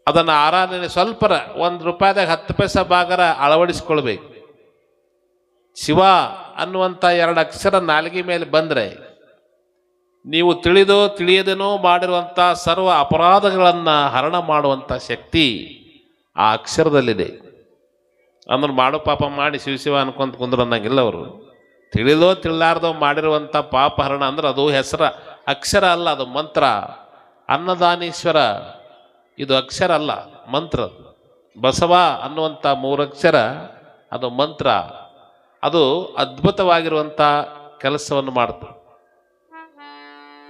ಅದನ್ನು ಆರಾಧನೆ ಸ್ವಲ್ಪರ ₹1 10 ಪೈಸೆ ಭಾಗರ ಅಳವಡಿಸ್ಕೊಳ್ಬೇಕು. ಶಿವ ಅನ್ನುವಂಥ 2 ಅಕ್ಷರ ನಾಲಿಗೆ ಮೇಲೆ ಬಂದರೆ ನೀವು ತಿಳಿದೋ ತಿಳಿಯದೇನೋ ಮಾಡಿರುವಂಥ ಸರ್ವ ಅಪರಾಧಗಳನ್ನು ಹರಣ ಮಾಡುವಂಥ ಶಕ್ತಿ ಆ ಅಕ್ಷರದಲ್ಲಿದೆ. ಅಂದ್ರೆ ಮಾಡು ಪಾಪ ಮಾಡಿ ಶಿವ ಅನ್ಕೊಂತ ಕುಂದ್ರು ಅನ್ನಂಗಿಲ್ಲ ಅವರು. ತಿಳಿದೋ ತಿಳಿಲಾರ್ದೋ ಮಾಡಿರುವಂಥ ಪಾಪ ಹರಣ ಅಂದ್ರೆ ಅದು ಅಕ್ಷರ ಅಲ್ಲ, ಅದು ಮಂತ್ರ. ಅನ್ನದಾನೀಶ್ವರ ಇದು ಅಕ್ಷರ ಅಲ್ಲ, ಮಂತ್ರ. ಬಸವ ಅನ್ನುವಂಥ 3 ಅಕ್ಷರ ಅದು ಮಂತ್ರ. ಅದು ಅದ್ಭುತವಾಗಿರುವಂಥ ಕೆಲಸವನ್ನು ಮಾಡ್ತು.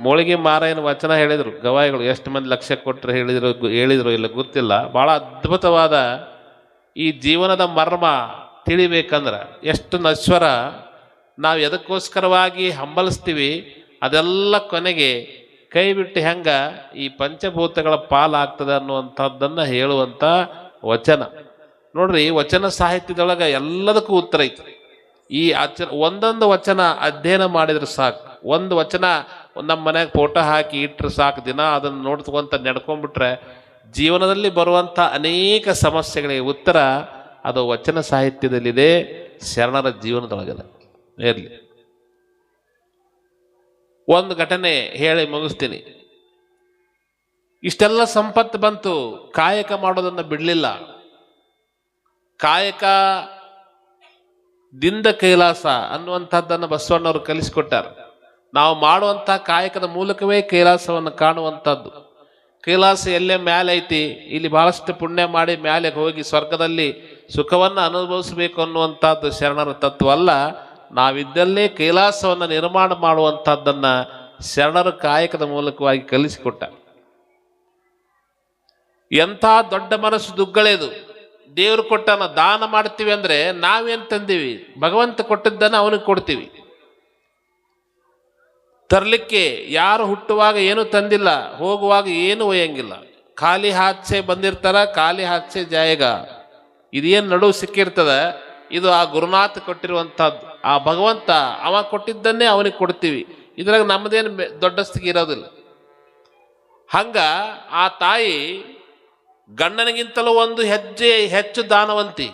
ಮೋಳಿಗೆ ಮಾರಾಯನ ವಚನ ಹೇಳಿದರು ಗವಾಯಿಗಳು. ಎಷ್ಟು ಮಂದಿ ಲಕ್ಷ ಕೊಟ್ಟರೆ ಹೇಳಿದ್ರು ಇಲ್ಲ ಗೊತ್ತಿಲ್ಲ. ಭಾಳ ಅದ್ಭುತವಾದ ಈ ಜೀವನದ ಮರ್ಮ ತಿಳಿಬೇಕಂದ್ರೆ ಎಷ್ಟು ನಶ್ವರ ನಾವು ಎದಕ್ಕೋಸ್ಕರವಾಗಿ ಹಂಬಲಿಸ್ತೀವಿ ಅದೆಲ್ಲ ಕೊನೆಗೆ ಕೈ ಬಿಟ್ಟು ಹೆಂಗ ಈ ಪಂಚಭೂತಗಳ ಪಾಲಾಗ್ತದೆ ಅನ್ನುವಂಥದ್ದನ್ನು ಹೇಳುವಂಥ ವಚನ ನೋಡ್ರಿ. ವಚನ ಸಾಹಿತ್ಯದೊಳಗೆ ಎಲ್ಲದಕ್ಕೂ ಉತ್ತರ ಐತಿ. ಈ ಒಂದೊಂದು ವಚನ ಅಧ್ಯಯನ ಮಾಡಿದ್ರೆ ಸಾಕು. ಒಂದು ವಚನ ನಮ್ಮ ಮನೆಗೆ ಫೋಟೋ ಹಾಕಿ ಇಟ್ಟರೆ ಸಾಕು. ದಿನ ಅದನ್ನು ನೋಡ್ಕೊಂತ ನಡ್ಕೊಂಡ್ಬಿಟ್ರೆ ಜೀವನದಲ್ಲಿ ಬರುವಂಥ ಅನೇಕ ಸಮಸ್ಯೆಗಳಿಗೆ ಉತ್ತರ ಅದು ವಚನ ಸಾಹಿತ್ಯದಲ್ಲಿದೆ, ಶರಣರ ಜೀವನದೊಳಗಿದೆ. ಇರಲಿ, ಒಂದು ಘಟನೆ ಹೇಳಿ ಮುಗಿಸ್ತೀನಿ. ಇಷ್ಟೆಲ್ಲ ಸಂಪತ್ತು ಬಂತು, ಕಾಯಕ ಮಾಡೋದನ್ನು ಬಿಡಲಿಲ್ಲ. ಕಾಯಕ ದಿಂದ ಕೈಲಾಸ ಅನ್ನುವಂಥದ್ದನ್ನು ಬಸವಣ್ಣವರು ಕಲಿಸಿಕೊಟ್ಟಾರೆ. ನಾವು ಮಾಡುವಂಥ ಕಾಯಕದ ಮೂಲಕವೇ ಕೈಲಾಸವನ್ನು ಕಾಣುವಂಥದ್ದು. ಕೈಲಾಸ ಎಲ್ಲೇ ಮ್ಯಾಲೆ ಐತಿ, ಇಲ್ಲಿ ಬಹಳಷ್ಟು ಪುಣ್ಯ ಮಾಡಿ ಮ್ಯಾಲೆ ಹೋಗಿ ಸ್ವರ್ಗದಲ್ಲಿ ಸುಖವನ್ನು ಅನುಭವಿಸಬೇಕು ಅನ್ನುವಂಥದ್ದು ಶರಣರ ತತ್ವ ಅಲ್ಲ. ನಾವಿದ್ದಲ್ಲೇ ಕೈಲಾಸವನ್ನು ನಿರ್ಮಾಣ ಮಾಡುವಂಥದ್ದನ್ನು ಶರಣರ ಕಾಯಕದ ಮೂಲಕವಾಗಿ ಕಲಿಸಿಕೊಟ್ಟ. ಎಂಥ ದೊಡ್ಡ ಮನಸ್ಸು ದುಗ್ಗಳೆದು. ದೇವರು ಕೊಟ್ಟನ ದಾನ ಮಾಡ್ತೀವಿ ಅಂದರೆ ನಾವೇನು ತಂದೀವಿ? ಭಗವಂತ ಕೊಟ್ಟಿದ್ದನ್ನು ಅವನಿಗೆ ಕೊಡ್ತೀವಿ. ತರಲಿಕ್ಕೆ ಯಾರು ಹುಟ್ಟುವಾಗ ಏನು ತಂದಿಲ್ಲ, ಹೋಗುವಾಗ ಏನು ಒಯ್ಯಂಗಿಲ್ಲ. ಖಾಲಿ ಹಾತ್ಸೆ ಬಂದಿರ್ತಾರ, ಖಾಲಿ ಹಾತ್ಸೆ ಜಾಯಗ. ಇದೇನು ನಡುವು ಸಿಕ್ಕಿರ್ತದ, ಇದು ಆ ಗುರುನಾಥ ಕೊಟ್ಟಿರುವಂಥದ್ದು. ಆ ಭಗವಂತ ಅವ ಕೊಟ್ಟಿದ್ದನ್ನೇ ಅವನಿಗೆ ಕೊಡ್ತೀವಿ. ಇದ್ರಾಗ ನಮ್ಮದೇನು ದೊಡ್ಡಸ್ತಿಗೆ ಇರೋದಿಲ್ಲ. ಹಂಗ ಆ ತಾಯಿ ಗಂಡನಿಗಿಂತಲೂ ಒಂದು ಹೆಜ್ಜೆ ಹೆಚ್ಚು ದಾನವಂತಿ.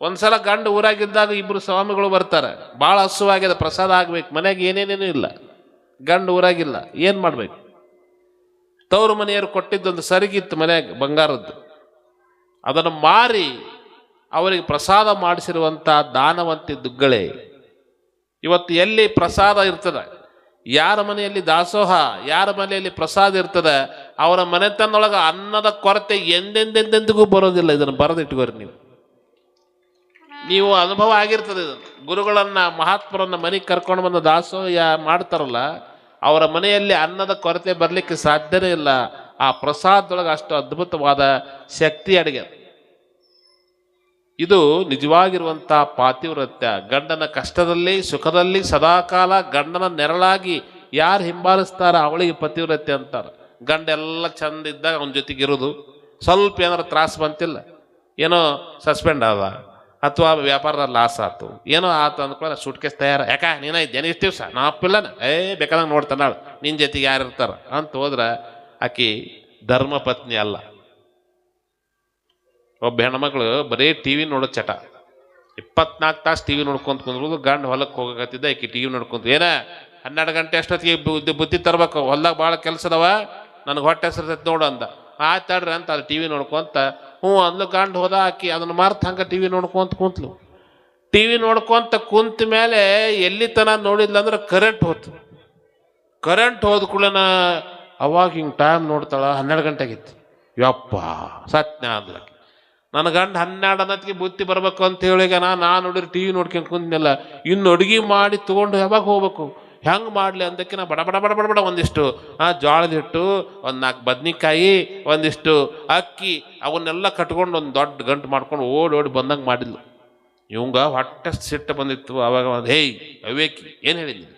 ಒಂದ್ಸಲ ಗಂಡ ಊರಾಗಿದ್ದಾಗ 2 ಸ್ವಾಮಿಗಳು ಬರ್ತಾರೆ. ಭಾಳ ಹಸುವಾಗಿದೆ, ಪ್ರಸಾದ ಆಗ್ಬೇಕು. ಮನೆಗೆ ಏನೇನೇನೂ ಇಲ್ಲ, ಗಂಡ ಊರಾಗಿಲ್ಲ, ಏನು ಮಾಡ್ಬೇಕು? ತವರು ಮನೆಯವರು ಕೊಟ್ಟಿದ್ದೊಂದು ಸರಿಗಿತ್ತು ಮನೆಯಾಗ ಬಂಗಾರದ್ದು, ಅದನ್ನು ಮಾರಿ ಅವರಿಗೆ ಪ್ರಸಾದ ಮಾಡಿಸಿರುವಂಥ ದಾನವಂತಿ ದುಗ್ಗಳೆ. ಇವತ್ತು ಎಲ್ಲಿ ಪ್ರಸಾದ ಇರ್ತದೆ, ಯಾರ ಮನೆಯಲ್ಲಿ ದಾಸೋಹ, ಯಾರ ಮನೆಯಲ್ಲಿ ಪ್ರಸಾದ ಇರ್ತದೆ, ಅವರ ಮನೆತನದೊಳಗೆ ಅನ್ನದ ಕೊರತೆ ಎಂದೆಂದೆಂದೆಂದಿಗೂ ಬರೋದಿಲ್ಲ. ಇದನ್ನು ಬರೆದಿಟ್ಕೋರಿ ನೀವು ಅನುಭವ ಆಗಿರ್ತದೆ. ಗುರುಗಳನ್ನ ಮಹಾತ್ಮರನ್ನ ಮನೆಗೆ ಕರ್ಕೊಂಡು ಬಂದು ದಾಸೋಹ ಮಾಡ್ತಾರಲ್ಲ, ಅವರ ಮನೆಯಲ್ಲಿ ಅನ್ನದ ಕೊರತೆ ಬರಲಿಕ್ಕೆ ಸಾಧ್ಯನೇ ಇಲ್ಲ. ಆ ಪ್ರಸಾದದೊಳಗೆ ಅಷ್ಟು ಅದ್ಭುತವಾದ ಶಕ್ತಿ ಅಡಿಗೆ. ಇದು ನಿಜವಾಗಿರುವಂಥ ಪಾತಿವ್ರತ್ಯ. ಗಂಡನ ಕಷ್ಟದಲ್ಲಿ ಸುಖದಲ್ಲಿ ಸದಾಕಾಲ ಗಂಡನ ನೆರಳಾಗಿ ಯಾರು ಹಿಂಬಾಲಿಸ್ತಾರ ಅವಳಿಗೆ ಪತಿವ್ರತ್ಯ ಅಂತಾರೆ. ಗಂಡ ಎಲ್ಲ ಚಂದ ಇದ್ದಾಗ ಅವನ ಜೊತೆಗಿರೋದು. ಸ್ವಲ್ಪ ಏನಾರು ತ್ರಾಸು ಬಂತಿಲ್ಲ, ಏನೋ ಸಸ್ಪೆಂಡ್ ಆದ ಅಥವಾ ವ್ಯಾಪಾರದ ಲಾಸ್ ಆಯ್ತು, ಏನೋ ಆಯ್ತು ಅಂದ್ಕೊಳ್ಳ ಸುಟ್ಕೇಸ್ ತಯಾರ. ಯಾಕ ನೀನ ಇದ್ದೇನೆ ಇಷ್ಟು ದಿವಸ ನಾ ಅಪ್ಪಿಲ್ಲನ ಬೇಕಾದಂಗೆ ನೋಡ್ತಾನಾಳು, ನಿನ್ನ ಜೊತೆಗೆ ಯಾರು ಇರ್ತಾರ ಅಂತ ಹೋದ್ರೆ ಆಕಿ ಧರ್ಮ ಪತ್ನಿ ಅಲ್ಲ. ಒಬ್ಬ ಹೆಣ್ಮಕ್ಳು ಬರೀ ಟಿವಿ ನೋಡೋ ಚಟ, 24 ತಾಸು ಟಿವಿ ನೋಡ್ಕೊಂತ ಕುಂದ್ರದು. ಗಂಡ ಹೊಲಕ್ಕೆ ಹೋಗಕತ್ತಿದ್ದ, ಆಕಿ ಟಿವಿ ನೋಡ್ಕೊಂತ ಏನ 12 ಗಂಟೆ ಅಷ್ಟೊತ್ತಿಗೆ ಬುದ್ಧಿ ತರ್ಬೇಕು, ಹೊಲ್ದಾಗ ಭಾಳ ಕೆಲಸ ಅದಾವ, ನನಗೆ ಹೊಟ್ಟೆ ಹೆಸರ್ತೈತೆ ನೋಡು ಅಂದ. ಆಯ್ತಾಡ್ರಿ ಅಂತ ಅದು ಟಿವಿ ನೋಡ್ಕೊಂತ ಹ್ಞೂ ಅಂದ್ಲು. ಗಂಡ ಹೋದ, ಆಕಿ ಅದನ್ನು ಮಾರ್ತ ಹಂಗೆ ಟಿವಿ ನೋಡ್ಕೊಂತ ಕುಂತ್ಲು. ಟಿವಿ ನೋಡ್ಕೊಂತ ಕುಂತ ಮೇಲೆ ಎಲ್ಲಿ ತನ ನೋಡಿದ್ಲ ಅಂದ್ರೆ ಕರೆಂಟ್ ಹೋತು. ಕರೆಂಟ್ ಹೋದ ಕೂಡನ ಅವಾಗ ಹಿಂಗೆ ಟೈಮ್ ನೋಡ್ತಾಳ, 12 ಗಂಟೆ ಆಗಿತ್ತು. ಯಪ್ಪ ಸತ್ಯ ಅಂದ್ಲಕ್ಕೆ. ನನ್ನ ಗಂಡ 12 ಅನ್ನೋತ್ತಿಗೆ ಬುತ್ತಿ ಬರ್ಬೇಕು ಅಂತ ಹೇಳಿಗ ನಾನು ನೋಡಿರಿ ಟಿವಿ ನೋಡ್ಕೊಂಡು ಕುಂತಿನಲ್ಲ, ಇನ್ನು ಅಡುಗೆ ಮಾಡಿ ತೊಗೊಂಡು ಯಾವಾಗ ಹೋಗ್ಬೇಕು, ಹೆಂಗೆ ಮಾಡಲಿ ಅಂದಕ್ಕೆ ನಾ ಬಡ ಬಡ ಬಡ ಬಡ ಬಡ ಒಂದಿಷ್ಟು ಜೋಳದ ಹಿಟ್ಟು, 4 ಬದ್ನಿಕಾಯಿ, ಒಂದಿಷ್ಟು ಅಕ್ಕಿ, ಅವನ್ನೆಲ್ಲ ಕಟ್ಕೊಂಡು ಒಂದು ದೊಡ್ಡ ಗಂಟು ಮಾಡ್ಕೊಂಡು ಓಡಿ ಬಂದಂಗೆ ಮಾಡಿದ್ಲು. ಇವಂಗ ಹೊಟ್ಟೆ ಸಿಟ್ಟು ಬಂದಿತ್ತು. ಅವಾಗ ಹೇಯ್ ಅವೇಕಿ ಏನು ಹೇಳಿದ್ನಿ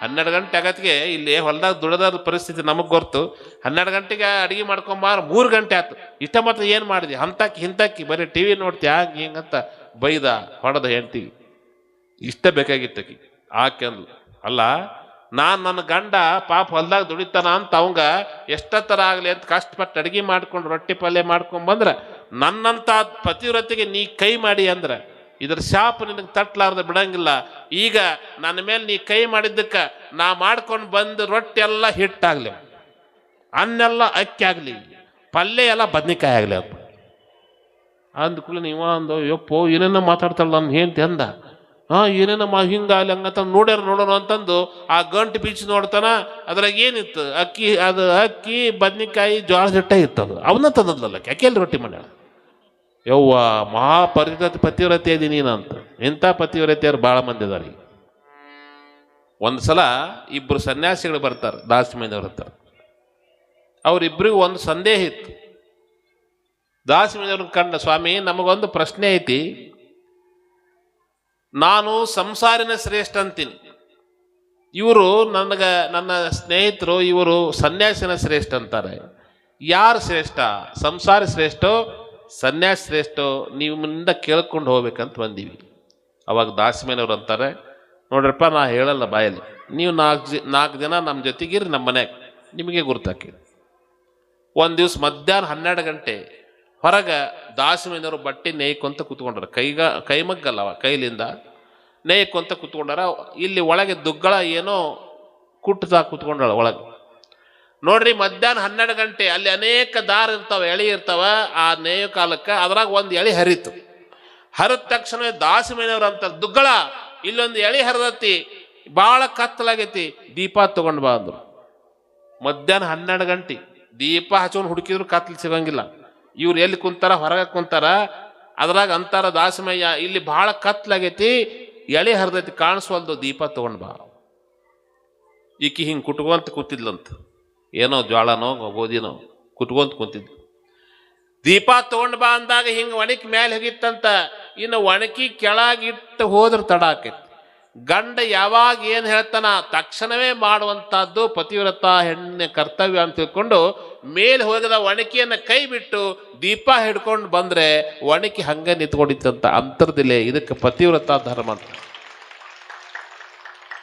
12 ಗಂಟೆ ಆಗತ್ತಿಗೆ ಇಲ್ಲಿ ಹೊಲದಾಗ ದುಡದ ಪರಿಸ್ಥಿತಿ ನಮಗೆ ಗೊತ್ತು. 12 ಗಂಟೆಗೆ ಅಡುಗೆ ಮಾಡ್ಕೊಂಬಾರ 3 ಗಂಟೆ ಆಯ್ತು. ಇಷ್ಟ ಮಾತ್ರ ಏನು ಮಾಡಿದೆ, ಹಿಂತಾಕಿ ಬರೀ ಟಿ ವಿ ನೋಡ್ತಿ ಹಿಂಗಂತ ಬೈದ ಹೊಡೆದ ಹೆಂಡ್ತಿಗೆ. ಇಷ್ಟ ಬೇಕಾಗಿತ್ತಕಿ. ಆಕೆ ಅಂದ್ಲು, ಅಲ್ಲ ನನ್ನ ಗಂಡ ಪಾಪ ಹೊಲ್ದಾಗ ದುಡಿತಾನ ಅಂತ ಅವಂಗ ಎಷ್ಟತ್ತರ ಆಗಲಿ ಅಂತ ಕಷ್ಟಪಟ್ಟು ಅಡುಗೆ ಮಾಡ್ಕೊಂಡು ರೊಟ್ಟಿ ಪಲ್ಯ ಮಾಡ್ಕೊಂಡು ಬಂದ್ರೆ ನನ್ನಂಥ ಪತಿವ್ರತೆಗೆ ನೀ ಕೈ ಮಾಡಿ ಅಂದ್ರೆ ಇದ್ರ ಶಾಪ ನಿನಗೆ ತಟ್ಲಾರ್ದ ಬಿಡಂಗಿಲ್ಲ. ಈಗ ನನ್ನ ಮೇಲೆ ನೀ ಕೈ ಮಾಡಿದ್ದಕ್ಕೆ ನಾ ಮಾಡ್ಕೊಂಡು ಬಂದು ರೊಟ್ಟಿ ಎಲ್ಲ ಹಿಟ್ಟಾಗ್ಲಿ, ಅನ್ನೆಲ್ಲ ಅಕ್ಕಿ ಆಗಲಿ, ಪಲ್ಯ ಎಲ್ಲ ಬದ್ನಿಕಾಯಿ ಆಗಲಿ ಅಂತ ಅಂದ್ಕೂಲ ನೀವ ಅಂದು ಯಪ್ಪೋ ಏನೇನೋ ಮಾತಾಡ್ತಾಳೆ ನನ್ನ ಹೆಂಡ್ತಿ ಅಂದ. ಏನೇನೋ ಹಿಂಗಾಗಲಿ ಹಂಗಂತ ನೋಡೋಣ ಅಂತಂದು ಆ ಗಂಟು ಬೀಚ್ ನೋಡ್ತಾನ. ಅದ್ರಾಗ ಏನಿತ್ತು ಅಕ್ಕಿ ಬದ್ನಿಕಾಯಿ ಜೋಳದ ಹಿಟ್ಟ ಇತ್ತದು, ಅವನ್ನ ತಂದದ್ಲಲ್ಲ ಅಕ್ಕಿಯಲ್ಲಿ ರೊಟ್ಟಿ ಮಾಡ್ಯಾಳ. ಯವ್ವ ಪತಿವ್ರತೆ ಇದೀನಿ ನೀನಂತ. ಇಂಥ ಪತಿವ್ರತೆಯರು ಭಾಳ ಮಂದಿ ಅದಾರ. ಒಂದು ಸಲ ಇಬ್ಬರು ಸನ್ಯಾಸಿಗಳು ಬರ್ತಾರೆ, ದಾಸಿಮಯ್ಯನವ್ರು ಇರ್ತಾರೆ. ಅವರಿಬ್ಬರಿಗೂ ಒಂದು ಸಂದೇಹ ಇತ್ತು. ದಾಸಿಮಯ್ಯವ್ರನ್ನ ಕಂಡ, ಸ್ವಾಮಿ ನಮಗೊಂದು ಪ್ರಶ್ನೆ ಐತಿ, ನಾನು ಸಂಸಾರಿನ ಶ್ರೇಷ್ಠ ಅಂತೀನಿ, ಇವರು ನನ್ನ ಸ್ನೇಹಿತರು ಇವರು ಸನ್ಯಾಸಿನ ಶ್ರೇಷ್ಠ ಅಂತಾರೆ, ಯಾರು ಶ್ರೇಷ್ಠ, ಸಂಸಾರಿ ಶ್ರೇಷ್ಠೋ ಸನ್ಯಾಸಿ ಶ್ರೇಷ್ಠೋ, ನಿಮ್ಮಿಂದ ಕೇಳ್ಕೊಂಡು ಹೋಗ್ಬೇಕಂತ ಬಂದೀವಿ. ಅವಾಗ ದಾಸಿಮಯ್ಯನವ್ರು ಅಂತಾರೆ, ನೋಡ್ರಪ್ಪ ನಾ ಹೇಳಲ್ಲ ಬಾಯಲ್ಲಿ, ನೀವು ನಾಲ್ಕು ದಿನ ನಮ್ಮ ಜೊತೆಗಿರಿ ನಮ್ಮ ಮನ್ಯಾಗ, ನಿಮಗೆ ಗುರ್ತಾಕಿ. ಒಂದು ದಿವ್ಸ ಮಧ್ಯಾಹ್ನ 12 ಗಂಟೆ ಹೊರಗೆ ದಾಸಿಮಯ್ಯನವರು ಬಟ್ಟೆ ನೇಯ್ಕೊಂತ ಕೂತ್ಕೊಂಡ್ರ, ಕೈಮಗ್ಗಲ್ಲ ಕೈಲಿಂದ ನೇಯ್ಕೊಂತ ಕೂತ್ಕೊಂಡಾರ. ಇಲ್ಲಿ ಒಳಗೆ ದುಗ್ಗಳ ಏನೋ ಕುಟ್ಟದ ಕೂತ್ಕೊಂಡಾಳ ಒಳಗೆ. ನೋಡ್ರಿ ಮಧ್ಯಾಹ್ನ 12 ಗಂಟೆ ಅಲ್ಲಿ ಅನೇಕ ದಾರ ಇರ್ತಾವ, ಎಳಿ ಇರ್ತಾವ. ಆ ನೇಯ ಕಾಲಕ್ಕೆ ಅದ್ರಾಗ ಒಂದು ಎಳಿ ಹರಿತು. ಹರಿದ ತಕ್ಷಣ ದಾಸಿಮಯ್ಯನವ್ರು ಅಂತ, ದುಗ್ಗಳ ಇಲ್ಲೊಂದು ಎಳಿ ಹರಿದತಿ, ಭಾಳ ಕತ್ತಲಾಗೈತಿ, ದೀಪ ತಗೊಂಡು ಬಾ ಅಂದ್ರು. ಮಧ್ಯಾಹ್ನ 12 ಗಂಟೆ ದೀಪ ಹಚ್ಕೊಂಡು ಹುಡುಕಿದ್ರು ಕತ್ಲು ಸಿಗಂಗಿಲ್ಲ. ಇವ್ರು ಎಲ್ಲಿ ಕುಂತಾರ, ಹೊರಗೆ ಕುಂತಾರ. ಅದ್ರಾಗ ಅಂತಾರ ದಾಸಿಮಯ್ಯ, ಇಲ್ಲಿ ಭಾಳ ಕತ್ಲಾಗೈತಿ, ಎಳಿ ಹರಿದೈತಿ, ಕಾಣಿಸ್ವಲ್ದು, ದೀಪ ತಗೊಂಡು ಬಾ. ಈಕಿ ಹಿಂಗೆ ಕುಟ್ಕೊಂತ ಕೂತಿದ್ಲಂತ, ಏನೋ ಜ್ವಾಳನೋ ಗೋಧಿನೋ ಕುಟ್ಕೊಂತ ಕುಂತಿದ್ಲು. ದೀಪ ತಗೊಂಡು ಬಾ ಅಂದಾಗ ಹಿಂಗೆ ಒಣಕಿ ಮೇಲೆ ಹೋಗಿತ್ತಂತ. ಇನ್ನು ಒಣಕಿ ಕೆಳಗಿಟ್ಟು ಹೋದ್ರೆ ತಡ ಆಕೈತಿ. ಗಂಡ ಯಾವಾಗ ಏನು ಹೇಳ್ತಾನ ತಕ್ಷಣವೇ ಮಾಡುವಂತಹದ್ದು ಪತಿವ್ರತ ಹೆಣ್ಣಿನ ಕರ್ತವ್ಯ ಅಂತ ತಿಳ್ಕೊಂಡು ಮೇಲೆ ಹೋಗದ ಒಣಕಿಯನ್ನು ಕೈ ಬಿಟ್ಟು ದೀಪ ಹಿಡ್ಕೊಂಡು ಬಂದ್ರೆ ಒಣಕಿ ಹಂಗೆ ನಿಂತ್ಕೊಂಡಿತ್ತಂತ. ಅಂತರ್ದಿಲೆ ಇದಕ್ಕೆ ಪತಿವ್ರತ ಧರ್ಮ ಅಂತ.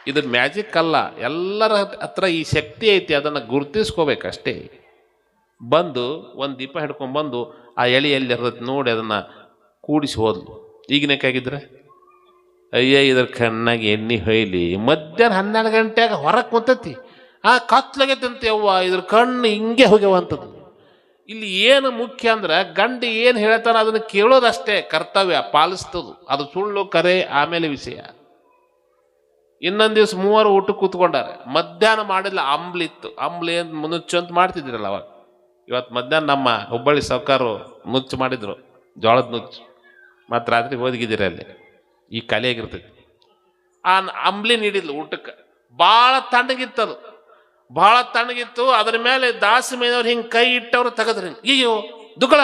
ಇದು ಮ್ಯಾಜಿಕ್ ಅಲ್ಲ, ಎಲ್ಲರ ಹತ್ರ ಈ ಶಕ್ತಿ ಐತಿ, ಅದನ್ನು ಗುರುತಿಸ್ಕೋಬೇಕಷ್ಟೇ. ಬಂದು ಒಂದು ದೀಪ ಹಿಡ್ಕೊಂಡ್ಬಂದು ಆ ಎಳಿಯಲ್ಲಿ ಇರ್ತೈತಿ ನೋಡಿ ಅದನ್ನು ಕೂಡಿಸಿ ಹೋದ್ಲು. ಈಗಿನಕ್ಕಾಗಿದ್ರೆ ಅಯ್ಯ ಇದ್ರ ಕಣ್ಣಾಗಿ ಎಣ್ಣೆ ಹೊಯ್ಲಿ. ಮಧ್ಯಾಹ್ನ 12 ಗಂಟೆಯಾಗ ಹೊರಗೆ ಕುಂತೈತಿ, ಕತ್ಲಾಗೈತಂತ. ಯವ್ವ ಇದ್ರ ಕಣ್ಣು ಹಿಂಗೆ ಹೋಗ್ಯವಂಥದ್ದು. ಇಲ್ಲಿ ಏನು ಮುಖ್ಯ ಅಂದ್ರೆ ಗಂಡ ಏನು ಹೇಳ್ತಾನ ಅದನ್ನು ಕೇಳೋದಷ್ಟೇ ಕರ್ತವ್ಯ, ಪಾಲಿಸ್ತದು. ಅದು ಸುಳ್ಳು ಕರೆ ಆಮೇಲೆ ವಿಷಯ. ಇನ್ನೊಂದು ದಿವ್ಸ 3 ಊಟಕ್ಕೆ ಕೂತ್ಕೊಂಡಾರೆ. ಮಧ್ಯಾಹ್ನ ಮಾಡಿಲ್ಲ, ಅಂಬ್ಲಿತ್ತು. ಅಂಬ್ಲಿ ಅಂತ ಮುನುಚ್ಚು ಅಂತ ಮಾಡ್ತಿದ್ರಲ್ಲ ಅವಾಗ. ಇವತ್ತು ಮಧ್ಯಾಹ್ನ ನಮ್ಮ ಹುಬ್ಬಳ್ಳಿ ಸಾವ್ಕಾರು ನುಚ್ಚು ಮಾಡಿದ್ರು, ಜೋಳದ ನುಚ್ಚು. ಮತ್ತು ರಾತ್ರಿ ಓದಿಗಿದ್ದೀರಿ ಅಲ್ಲಿ, ಈ ಕಲೆಯಾಗಿರ್ತೈತಿ. ಆ ಅಂಬ್ಲಿ ನೀಡಿದ್ಲು ಊಟಕ್ಕೆ. ಭಾಳ ತಣ್ಣಗಿತ್ತದು, ಭಾಳ ತಣ್ಣಗಿತ್ತು. ಅದ್ರ ಮೇಲೆ ದಾಸಿಮಯ್ಯನವ್ರು ಹಿಂಗೆ ಕೈ ಇಟ್ಟವ್ರು ತೆಗದ್ರಿ. ಅಯ್ಯೋ ದುಗ್ಗಳ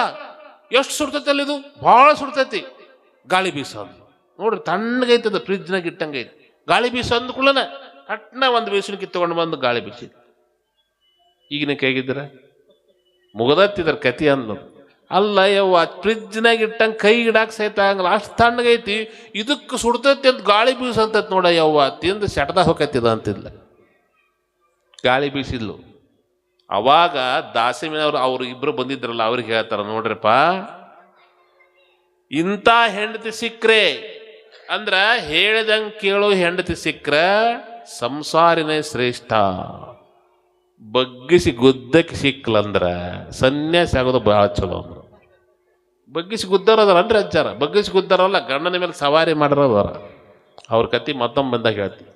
ಎಷ್ಟು ಸುಡ್ತೈತಲ್ಲ, ಇದು ಭಾಳ ಸುಡ್ತೈತಿ, ಗಾಳಿ ಬೀಸೋದು ನೋಡ್ರಿ, ತಣ್ಣಗೈತದ, ಫ್ರಿಜ್ನಾಗ ಇಟ್ಟಂಗೈತಿ. ಗಾಳಿ ಬೀಸೋ ಅಂದ್ಕೊಳ್ಳನ ಕಟ್ನ ಒಂದು ಬೀಸಣಿಗೆ ತಗೊಂಡು ಬಂದು ಗಾಳಿ ಬೀಸಿ. ಈಗಿನ ಕೈಗಿದ್ರೆ ಮುಗದತ್ತಿದ್ರ ಕತಿ ಅನ್ನೋದು ಅಲ್ಲ. ಯವ್ವ ಫ್ರಿಜ್ನಾಗ ಇಟ್ಟಂಗೆ ಕೈ ಇಡಾಕ ಸಹಿತ ಆಗಲ್ಲ, ಅಷ್ಟು ತಣ್ಣಗೈತಿ. ಇದಕ್ಕೆ ಸುಡ್ತೈತಿ ಅಂತ ಗಾಳಿ ಬೀಸಂತೈತಿ ನೋಡ. ಯವ್ವ ತಿಂದು ಸೆಟದಾಗ ಹೋಗತ್ತಿದ ಅಂತಿದ್ಲ, ಗಾಳಿ ಬೀಸಿದ್ಲು. ಅವಾಗ ದಾಸಿಮಯ್ಯನವ್ರು ಅವ್ರು ಇಬ್ರು ಬಂದಿದ್ರಲ್ಲ, ಅವ್ರಿಗೆ ಹೇಳ್ತಾರ, ನೋಡ್ರಪ್ಪ ಇಂಥ ಹೆಂಡತಿ ಸಿಕ್ಕ್ರೆ ಅಂದ್ರ ಹೇಳ್ದಂಗೆ ಕೇಳೋ ಹೆಂಡತಿ ಸಿಕ್ಕ್ರ ಸಂಸಾರಿನೇ ಶ್ರೇಷ್ಠ. ಬಗ್ಗಿಸಿ ಗುದ್ದಕ್ಕೆ ಸಿಕ್ಕಲಂದ್ರ ಸನ್ಯಾಸಿ ಆಗೋದು ಭಾಳ ಚಲೋ ಅಂದ್ರು. ಬಗ್ಗಿಸಿ ಗುದ್ದಾರದಾರ ಅನ್ರಿ ಅಜ್ಜಾರ, ಬಗ್ಗಿಸಿ ಗುದ್ದಾರಲ್ಲ, ಗಂಡನ ಮೇಲೆ ಸವಾರಿ ಮಾಡಿರೋದಾರ. ಅವ್ರ ಕತಿ ಮತ್ತೊಮ್ಮೆ ಬಂದಾಗ ಹೇಳ್ತೀವಿ.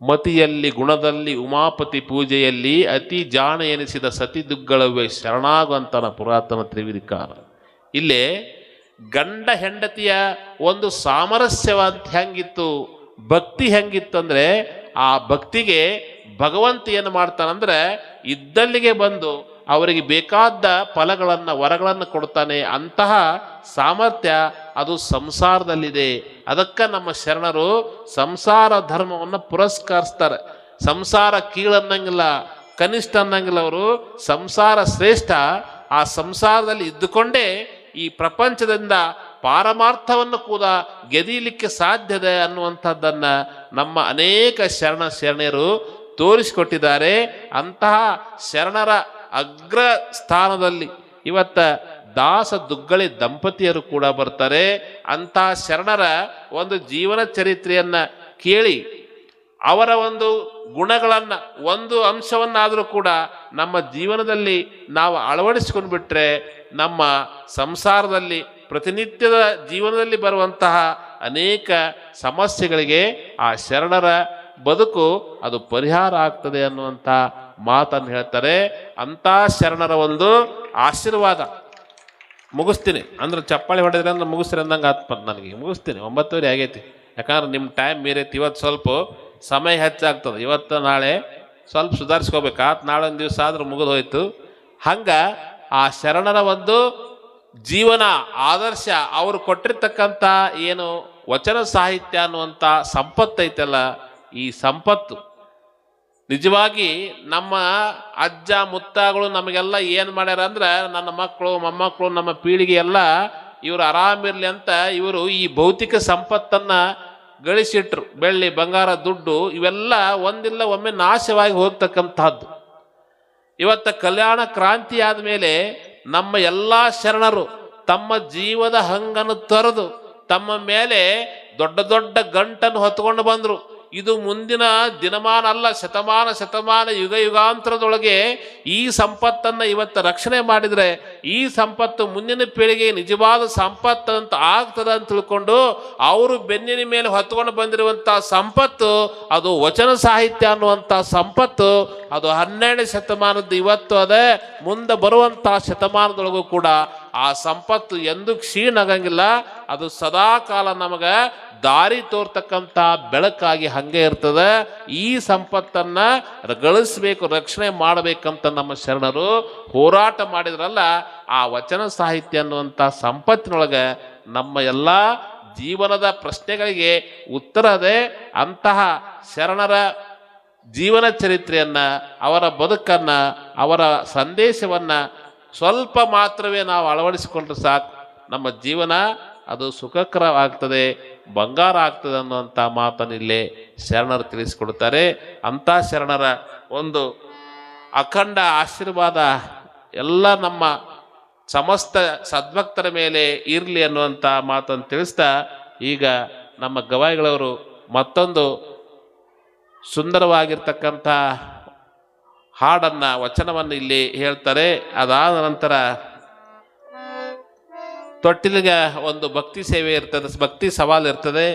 ಮತಿಯಲ್ಲಿ ಗುಣದಲ್ಲಿ ಉಮಾಪತಿ ಪೂಜೆಯಲ್ಲಿ ಅತಿ ಜಾಣ ಎನಿಸಿದ ಸತಿ ದುಗ್ಗಳವೇ ಶರಣಾಗುವಂತನ ಪುರಾತನ ತ್ರಿವಿಧಿಕಾರ. ಇಲ್ಲೇ ಗಂಡ ಹೆಂಡತಿಯ ಒಂದು ಸಾಮರಸ್ಯವಂತ ಹೆಂಗಿತ್ತು, ಭಕ್ತಿ ಹೆಂಗಿತ್ತು ಅಂದ್ರೆ, ಆ ಭಕ್ತಿಗೆ ಭಗವಂತ ಏನು ಮಾಡ್ತಾನಂದ್ರೆ ಇದ್ದಲ್ಲಿಗೆ ಬಂದು ಅವರಿಗೆ ಬೇಕಾದ ಫಲಗಳನ್ನು ವರಗಳನ್ನು ಕೊಡ್ತಾನೆ. ಅಂತಹ ಸಾಮರ್ಥ್ಯ ಅದು ಸಂಸಾರದಲ್ಲಿದೆ. ಅದಕ್ಕೆ ನಮ್ಮ ಶರಣರು ಸಂಸಾರ ಧರ್ಮವನ್ನು ಪುರಸ್ಕರಿಸ್ತಾರೆ. ಸಂಸಾರ ಕೀಳನ್ನಂಗಿಲ್ಲ, ಕನಿಷ್ಠ ಅನ್ನಂಗಿಲ್ಲ. ಅವರು ಸಂಸಾರ ಶ್ರೇಷ್ಠ. ಆ ಸಂಸಾರದಲ್ಲಿ ಇದ್ದುಕೊಂಡೇ ಈ ಪ್ರಪಂಚದಿಂದ ಪಾರಮಾರ್ಥವನ್ನು ಕೂಡ ಗೆದೀಲಿಕ್ಕೆ ಸಾಧ್ಯದೆ ಅನ್ನುವಂಥದ್ದನ್ನ ನಮ್ಮ ಅನೇಕ ಶರಣರು ತೋರಿಸಿಕೊಟ್ಟಿದ್ದಾರೆ. ಅಂತಹ ಶರಣರ ಅಗ್ರ ಸ್ಥಾನದಲ್ಲಿ ಇವತ್ತ ದಾಸ ದುಗ್ಗಳಿ ದಂಪತಿಯರು ಕೂಡ ಬರ್ತಾರೆ. ಅಂತಹ ಶರಣರ ಒಂದು ಜೀವನ ಚರಿತ್ರೆಯನ್ನ ಕೇಳಿ ಅವರ ಒಂದು ಗುಣಗಳನ್ನ ಒಂದು ಅಂಶವನ್ನಾದರೂ ಕೂಡ ನಮ್ಮ ಜೀವನದಲ್ಲಿ ನಾವು ಅಳವಡಿಸ್ಕೊಂಡು ಬಿಟ್ರೆ ನಮ್ಮ ಸಂಸಾರದಲ್ಲಿ ಪ್ರತಿನಿತ್ಯದ ಜೀವನದಲ್ಲಿ ಬರುವಂತಹ ಅನೇಕ ಸಮಸ್ಯೆಗಳಿಗೆ ಆ ಶರಣರ ಬದುಕು ಅದು ಪರಿಹಾರ ಆಗ್ತದೆ ಅನ್ನುವಂಥ ಮಾತನ್ನು ಹೇಳ್ತಾರೆ. ಅಂಥ ಶರಣರ ಒಂದು ಆಶೀರ್ವಾದ. ಮುಗಿಸ್ತೀನಿ ಅಂದ್ರೆ ಚಪ್ಪಾಳಿ ಹೊಡೆದ್ರೆ ಅಂದ್ರೆ ಮುಗಿಸ್ರಿ ಅಂದಂಗೆ ಆತ್ಪಂತ ನನಗೆ. ಮುಗಿಸ್ತೀನಿ, 9:00 ಆಗೈತಿ. ಯಾಕಂದ್ರೆ ನಿಮ್ಮ ಟೈಮ್ ಮೀರೈತಿ. ಇವತ್ತು ಸ್ವಲ್ಪ ಸಮಯ ಹೆಚ್ಚಾಗ್ತದೆ. ಇವತ್ತು ನಾಳೆ ಸ್ವಲ್ಪ ಸುಧಾರಿಸ್ಕೋಬೇಕಾತ್. ನಾಳೆ ಒಂದು ದಿವಸ ಆದ್ರೂ ಮುಗಿದು ಹೋಯ್ತು. ಹಂಗೆ ಆ ಶರಣರ ಒಂದು ಜೀವನ ಆದರ್ಶ, ಅವರು ಕೊಟ್ಟಿರ್ತಕ್ಕಂಥ ಏನು ವಚನ ಸಾಹಿತ್ಯ ಅನ್ನುವಂಥ ಸಂಪತ್ತೈತಲ್ಲ, ಈ ಸಂಪತ್ತು ನಿಜವಾಗಿ ನಮ್ಮ ಅಜ್ಜ ಮುತ್ತಾಗಳು ನಮಗೆಲ್ಲ ಏನು ಮಾಡ್ಯಾರ ಅಂದ್ರೆ, ನನ್ನ ಮಕ್ಕಳು ಮೊಮ್ಮಕ್ಕಳು ನಮ್ಮ ಪೀಳಿಗೆ ಎಲ್ಲ ಇವರು ಆರಾಮಿರ್ಲಿ ಅಂತ ಇವರು ಈ ಭೌತಿಕ ಸಂಪತ್ತನ್ನು ಗಳಿಸಿಟ್ರು. ಬೆಳ್ಳಿ ಬಂಗಾರ ದುಡ್ಡು ಇವೆಲ್ಲ ಒಂದಿಲ್ಲ ಒಮ್ಮೆ ನಾಶವಾಗಿ ಹೋಗ್ತಕ್ಕಂಥದ್ದು. ಇವತ್ತ ಕಲ್ಯಾಣ ಕ್ರಾಂತಿ ಆದಮೇಲೆ ನಮ್ಮ ಎಲ್ಲ ಶರಣರು ತಮ್ಮ ಜೀವದ ಹಂಗನ್ನು ತೊರೆದು ತಮ್ಮ ಮೇಲೆ ದೊಡ್ಡ ದೊಡ್ಡ ಗಂಟನ್ನು ಹೊತ್ಕೊಂಡು ಬಂದರು. ಇದು ಮುಂದಿನ ದಿನಮಾನ ಅಲ್ಲ, ಶತಮಾನ ಯುಗ ಯುಗಾಂತರದೊಳಗೆ ಈ ಸಂಪತ್ತನ್ನು ಇವತ್ತು ರಕ್ಷಣೆ ಮಾಡಿದರೆ ಈ ಸಂಪತ್ತು ಮುಂದಿನ ಪೀಳಿಗೆ ನಿಜವಾದ ಸಂಪತ್ತು ಅಂತ ಆಗ್ತದೆ ಅಂತ ತಿಳ್ಕೊಂಡು ಅವರು ಬೆನ್ನಿನ ಮೇಲೆ ಹೊತ್ಕೊಂಡು ಬಂದಿರುವಂಥ ಸಂಪತ್ತು ಅದು ವಚನ ಸಾಹಿತ್ಯ ಅನ್ನುವಂಥ ಸಂಪತ್ತು. ಅದು 12ನೇ ಶತಮಾನದ ಇವತ್ತು ಅದೇ, ಮುಂದೆ ಬರುವಂಥ ಶತಮಾನದೊಳಗೂ ಕೂಡ ಆ ಸಂಪತ್ತು ಎಂದೂ ಕ್ಷೀಣ ಆಗಂಗಿಲ್ಲ. ಅದು ಸದಾ ಕಾಲ ನಮಗೆ ದಾರಿ ತೋರ್ತಕ್ಕಂಥ ಬೆಳಕಾಗಿ ಹಂಗೆ ಇರ್ತದೆ. ಈ ಸಂಪತ್ತನ್ನ ಗಳಿಸ್ಬೇಕು, ರಕ್ಷಣೆ ಮಾಡಬೇಕಂತ ನಮ್ಮ ಶರಣರು ಹೋರಾಟ ಮಾಡಿದ್ರಲ್ಲ, ಆ ವಚನ ಸಾಹಿತ್ಯ ಅನ್ನುವಂಥ ಸಂಪತ್ತಿನೊಳಗೆ ನಮ್ಮ ಎಲ್ಲ ಜೀವನದ ಪ್ರಶ್ನೆಗಳಿಗೆ ಉತ್ತರ ಅದೇ. ಅಂತಹ ಶರಣರ ಜೀವನ ಚರಿತ್ರೆಯನ್ನ, ಅವರ ಬದುಕನ್ನ, ಅವರ ಸಂದೇಶವನ್ನ ಸ್ವಲ್ಪ ಮಾತ್ರವೇ ನಾವು ಅಳವಡಿಸಿಕೊಂಡ್ರೆ ಸಾಕು, ನಮ್ಮ ಜೀವನ ಅದು ಸುಖಕರವಾಗ್ತದೆ, ಬಂಗಾರ ಆಗ್ತದೆ ಅನ್ನುವಂಥ ಮಾತನ್ನು ಇಲ್ಲೇ ಶರಣರು ತಿಳಿಸಿಕೊಡ್ತಾರೆ. ಅಂಥ ಶರಣರ ಒಂದು ಅಖಂಡ ಆಶೀರ್ವಾದ ಎಲ್ಲ ನಮ್ಮ ಸಮಸ್ತ ಸದ್ಭಕ್ತರ ಮೇಲೆ ಇರಲಿ ಅನ್ನುವಂಥ ಮಾತನ್ನು ತಿಳಿಸ್ತಾ, ಈಗ ನಮ್ಮ ಗವಾಯಿಗಳವರು ಮತ್ತೊಂದು ಸುಂದರವಾಗಿರ್ತಕ್ಕಂಥ ಹಾಡನ್ನು, ವಚನವನ್ನು ಇಲ್ಲಿ ಹೇಳ್ತಾರೆ. ಅದಾದ ನಂತರ ತೊಟ್ಟಿಲಿಗೆ ಒಂದು ಭಕ್ತಿ ಸೇವೆ ಇರ್ತದೆ, ಭಕ್ತಿ ಸವಾಲು ಇರ್ತದೆ.